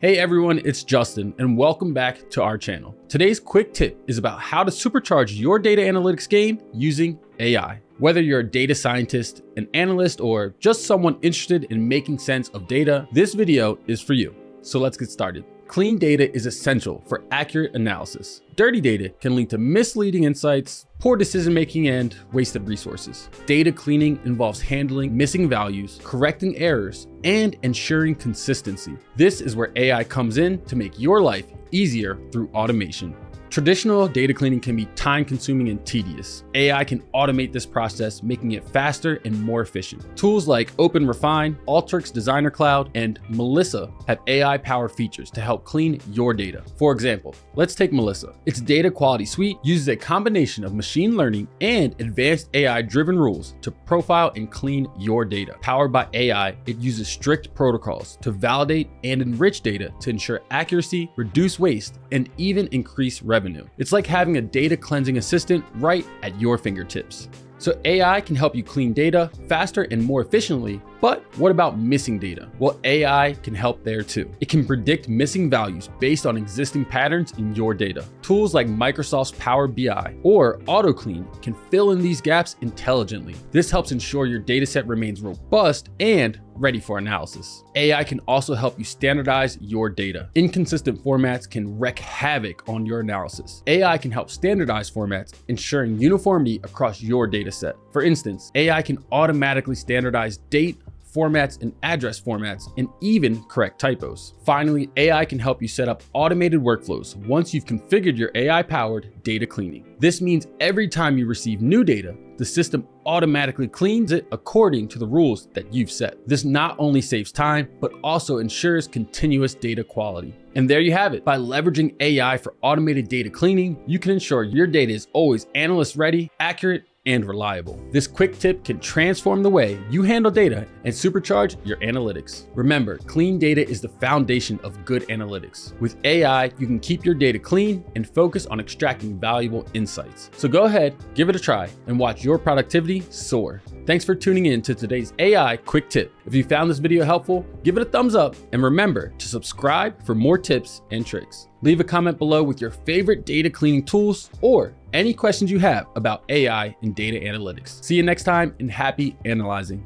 Hey everyone, it's Justin and welcome back to our channel. Today's quick tip is about how to supercharge your data analytics game using AI. Whether you're a data scientist, an analyst, or just someone interested in making sense of data, this video is for you. So let's get started. Clean data is essential for accurate analysis. Dirty data can lead to misleading insights, poor decision-making, and wasted resources. Data cleaning involves handling missing values, correcting errors, and ensuring consistency. This is where AI comes in to make your life easier through automation. Traditional data cleaning can be time-consuming and tedious. AI can automate this process, making it faster and more efficient. Tools like OpenRefine, Alteryx Designer Cloud, and Melissa have AI-powered features to help clean your data. For example, let's take Melissa. Its data quality suite uses a combination of machine learning and advanced AI-driven rules to profile and clean your data. Powered by AI, it uses strict protocols to validate and enrich data to ensure accuracy, reduce waste, and even increase revenue. It's like having a data cleansing assistant right at your fingertips. So AI can help you clean data faster and more efficiently, but what about missing data? Well, AI can help there too. It can predict missing values based on existing patterns in your data. Tools like Microsoft's Power BI or AutoClean can fill in these gaps intelligently. This helps ensure your dataset remains robust and ready for analysis. AI can also help you standardize your data. Inconsistent formats can wreak havoc on your analysis. AI can help standardize formats, ensuring uniformity across your dataset. For instance, AI can automatically standardize date, formats, and address formats, and even correct typos. Finally, AI can help you set up automated workflows once you've configured your AI-powered data cleaning. This means every time you receive new data, the system automatically cleans it according to the rules that you've set. This not only saves time, but also ensures continuous data quality. And there you have it. By leveraging AI for automated data cleaning, you can ensure your data is always analyst ready, accurate, and reliable. This quick tip can transform the way you handle data and supercharge your analytics. Remember, clean data is the foundation of good analytics. With AI, you can keep your data clean and focus on extracting valuable insights. So go ahead, give it a try, and watch your productivity soar. Thanks for tuning in to today's AI quick tip. If you found this video helpful, give it a thumbs up and remember to subscribe for more tips and tricks. Leave a comment below with your favorite data cleaning tools or any questions you have about AI and data analytics. See you next time and happy analyzing.